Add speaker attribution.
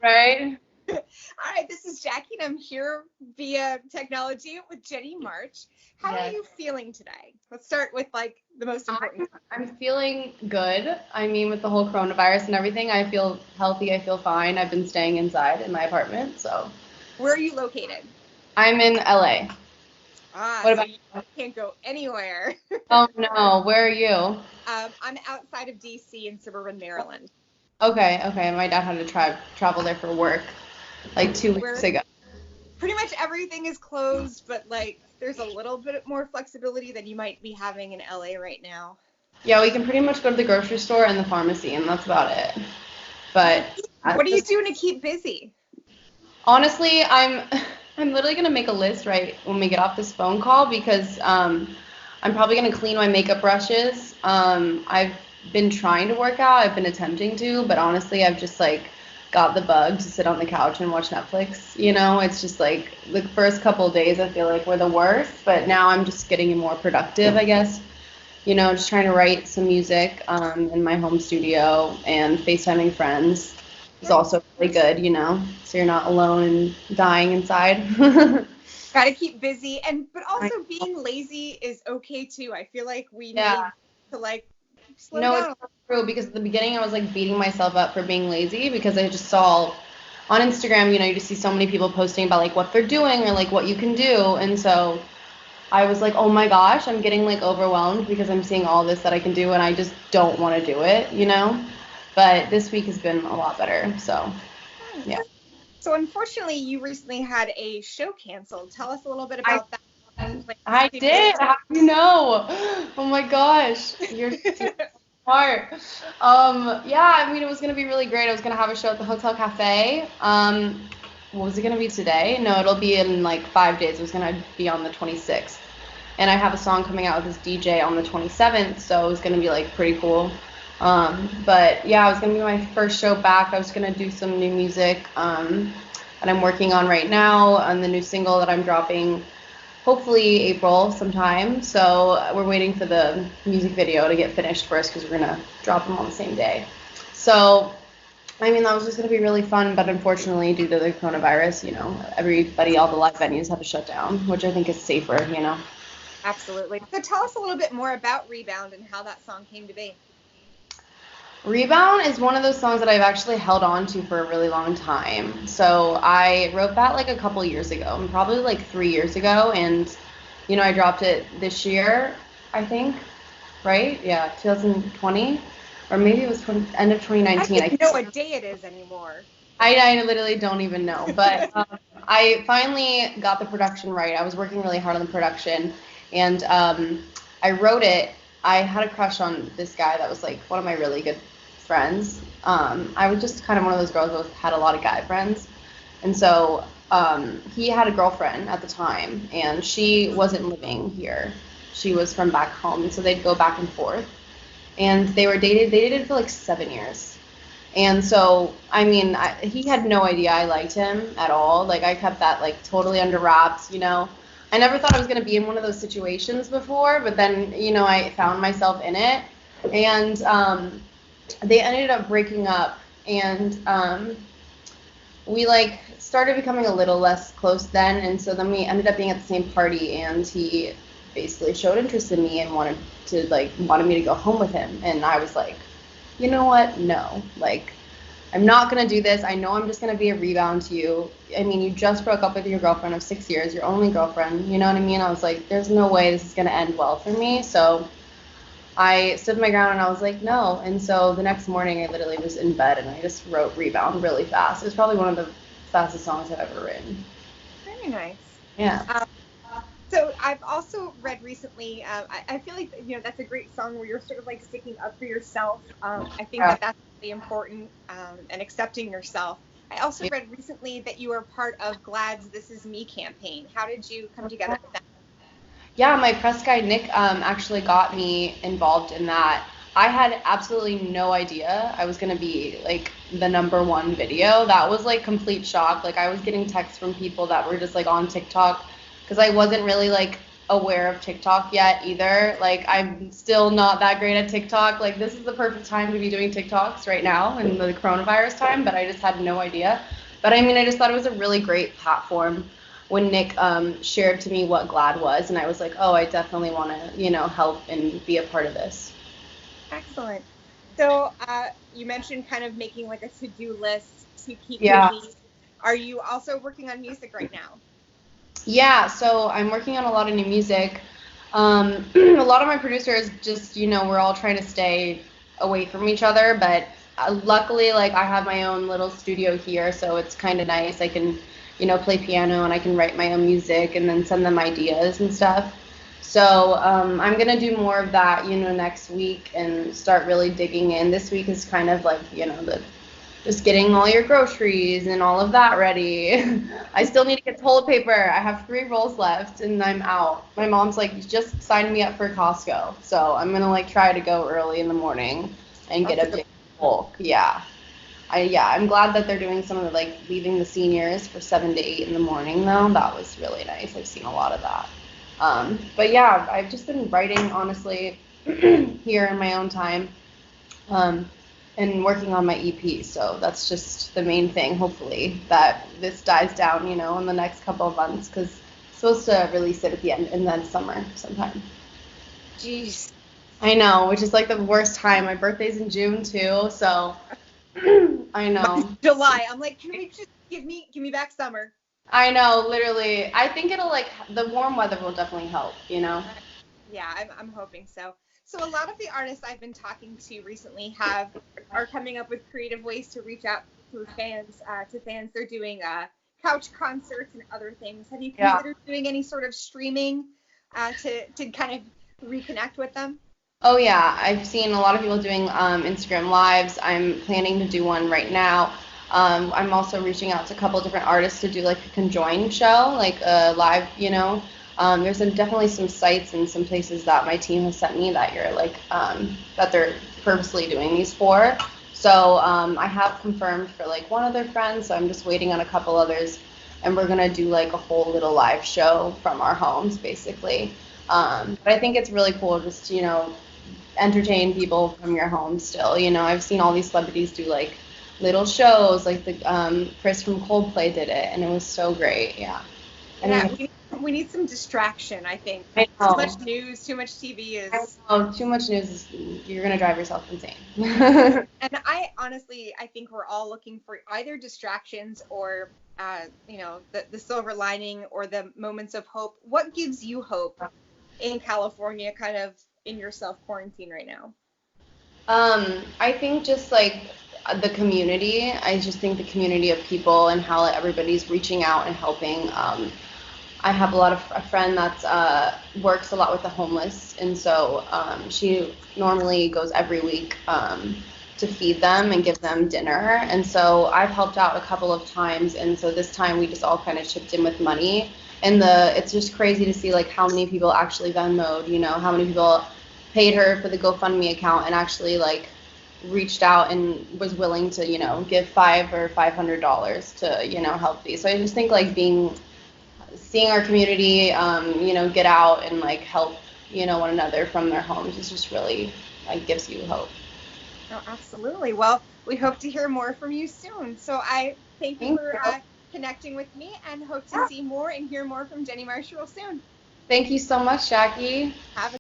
Speaker 1: Right?
Speaker 2: All right, this is Jackie, and I'm here via technology with Jenny March. How are you feeling today? Let's start with like the most important.
Speaker 1: I'm feeling good. I mean, with the whole coronavirus and everything, I feel healthy. I feel fine. I've been staying inside in my apartment, so.
Speaker 2: Where are you located?
Speaker 1: I'm in LA.
Speaker 2: What about you? Can't go anywhere.
Speaker 1: Oh no, where are you?
Speaker 2: I'm outside of DC in suburban Maryland.
Speaker 1: Okay. My dad had to travel there for work like 2 weeks ago.
Speaker 2: Pretty much everything is closed, but like there's a little bit more flexibility than you might be having in LA right now.
Speaker 1: Yeah, we can pretty much go to the grocery store and the pharmacy, and that's about it. But
Speaker 2: what are you doing to keep busy?
Speaker 1: Honestly, I'm literally gonna make a list right when we get off this phone call because I'm probably gonna clean my makeup brushes. I've been trying to work out. I've been attempting to, but honestly, I've just like got the bug to sit on the couch and watch Netflix. You know, it's just like the first couple of days I feel like were the worst, but now I'm just getting more productive, I guess. You know, just trying to write some music in my home studio and FaceTiming friends is also really good, you know, so you're not alone and dying inside.
Speaker 2: Gotta keep busy, but also being lazy is okay too. I feel like we need to like slow down.
Speaker 1: No, it's not true because at the beginning I was like beating myself up for being lazy because I just saw on Instagram, you know, you just see so many people posting about like what they're doing or like what you can do, and so I was like, oh my gosh, I'm getting like overwhelmed because I'm seeing all this that I can do and I just don't want to do it, you know? But this week has been a lot better, so yeah.
Speaker 2: So unfortunately, you recently had a show canceled. Tell us a little bit about that.
Speaker 1: I did. How do you know? Oh my gosh, you're so smart. Yeah, I mean, it was gonna be really great. I was gonna have a show at the Hotel Cafe. What was it gonna be today? No, it'll be in like 5 days. It was gonna be on the 26th, and I have a song coming out with this DJ on the 27th, so it was gonna be like pretty cool. But yeah, it was gonna be my first show back. I was gonna do some new music that I'm working on right now, on the new single that I'm dropping hopefully April sometime. So we're waiting for the music video to get finished first because we're gonna drop them on the same day. So I mean, that was just gonna be really fun, but unfortunately, due to the coronavirus, you know, everybody, all the live venues have to shut down, which I think is safer, you know.
Speaker 2: Absolutely. So tell us a little bit more about Rebound and how that song came to be.
Speaker 1: Rebound is one of those songs that I've actually held on to for a really long time. So I wrote that like a couple years ago, probably like 3 years ago, and you know, I dropped it this year, I think, right? Yeah, 2020, or maybe it was end of 2019.
Speaker 2: I don't know what day it is anymore.
Speaker 1: I literally don't even know, but I finally got the production right. I was working really hard on the production, and I wrote it. I had a crush on this guy that was like one of my really good friends. I was just kind of one of those girls who had a lot of guy friends, and so he had a girlfriend at the time, and she wasn't living here. She was from back home, so they'd go back and forth, and they dated for like 7 years. And so, I mean, he had no idea I liked him at all. Like, I kept that like totally under wraps, you know. I never thought I was going to be in one of those situations before, but then, you know, I found myself in it, and they ended up breaking up, and we like started becoming a little less close then, and so then we ended up being at the same party, and he basically showed interest in me and wanted me to go home with him, and I was like, you know what, no, like, I'm not going to do this. I know I'm just going to be a rebound to you. I mean, you just broke up with your girlfriend of 6 years, your only girlfriend, you know what I mean? I was like, there's no way this is going to end well for me. So I stood my ground and I was like, no. And so the next morning I literally was in bed and I just wrote Rebound really fast. It was probably one of the fastest songs I've ever written.
Speaker 2: Very nice.
Speaker 1: Yeah.
Speaker 2: So I've also read recently, I feel like, you know, that's a great song where you're sort of like sticking up for yourself. I think that's really important, and accepting yourself. I also read recently that you were part of GLAAD's This Is Me campaign. How did you come together with that?
Speaker 1: Yeah, my press guy, Nick, actually got me involved in that. I had absolutely no idea I was going to be like the #1 video. That was like complete shock. Like, I was getting texts from people that were just like on TikTok, because I wasn't really like aware of TikTok yet either. Like, I'm still not that great at TikTok. Like, this is the perfect time to be doing TikToks right now in the coronavirus time, but I just had no idea. But I mean, I just thought it was a really great platform when Nick shared to me what GLAAD was, and I was like, oh, I definitely want to, help and be a part of this.
Speaker 2: Excellent. So you mentioned kind of making like a to-do list to keep
Speaker 1: Yeah.
Speaker 2: busy. Are you also working on music right now?
Speaker 1: Yeah, so I'm working on a lot of new music. A lot of my producers just, we're all trying to stay away from each other, but luckily, like, I have my own little studio here, so it's kind of nice. I can, play piano and I can write my own music and then send them ideas and stuff. So I'm gonna do more of that, next week and start really digging in. This week is kind of like, the just getting all your groceries and all of that ready. I still need to get toilet paper. I have 3 rolls left and I'm out. My mom's like, just sign me up for Costco. So I'm gonna like try to go early in the morning and get a big bulk. Yeah. I'm glad that they're doing some of the like leaving the seniors for 7 to 8 in the morning though. That was really nice. I've seen a lot of that. But yeah, I've just been writing honestly here in my own time. And working on my EP, so that's just the main thing. Hopefully that this dies down, in the next couple of months, because I'm supposed to release it at the end in the summer sometime.
Speaker 2: Jeez.
Speaker 1: I know, which is like the worst time. My birthday's in June too, so I know.
Speaker 2: July. I'm like, can we just give me back summer?
Speaker 1: I know, literally. I think it'll like the warm weather will definitely help.
Speaker 2: Yeah, I'm hoping so. So a lot of the artists I've been talking to recently are coming up with creative ways to reach out through fans to fans. They're doing couch concerts and other things. Have you considered doing any sort of streaming to kind of reconnect with them?
Speaker 1: Oh yeah, I've seen a lot of people doing Instagram lives. I'm planning to do one right now. I'm also reaching out to a couple different artists to do like a conjoined show, like a live, There's definitely some sites and some places that my team has sent me that you're like, that they're purposely doing these for. So I have confirmed for like one of their friends, so I'm just waiting on a couple others, and we're gonna do like a whole little live show from our homes, basically. But I think it's really cool just to, entertain people from your home still. I've seen all these celebrities do like little shows, like the Chris from Coldplay did it, and it was so great. Yeah.
Speaker 2: Yeah, we need some distraction, I think.
Speaker 1: I know.
Speaker 2: Too much news, too much TV is.
Speaker 1: Oh, too much news is you're gonna drive yourself insane.
Speaker 2: And I honestly, I think we're all looking for either distractions or, the silver lining or the moments of hope. What gives you hope in California, kind of in your self quarantine right now?
Speaker 1: I think just like the community. I just think the community of people and how everybody's reaching out and helping. I have a friend that works a lot with the homeless, and so she normally goes every week to feed them and give them dinner. And so I've helped out a couple of times, and so this time we just all kind of chipped in with money. And it's just crazy to see like how many people actually Venmo'd, how many people paid her for the GoFundMe account and actually like reached out and was willing to, give $500 to, help these. So I just think like seeing our community, get out and like help, one another from their homes is just really like gives you hope.
Speaker 2: Oh, absolutely. Well, we hope to hear more from you soon. So I thank you for connecting with me and hope to see more and hear more from Jenny Marshall soon.
Speaker 1: Thank you so much, Jackie.
Speaker 2: Have a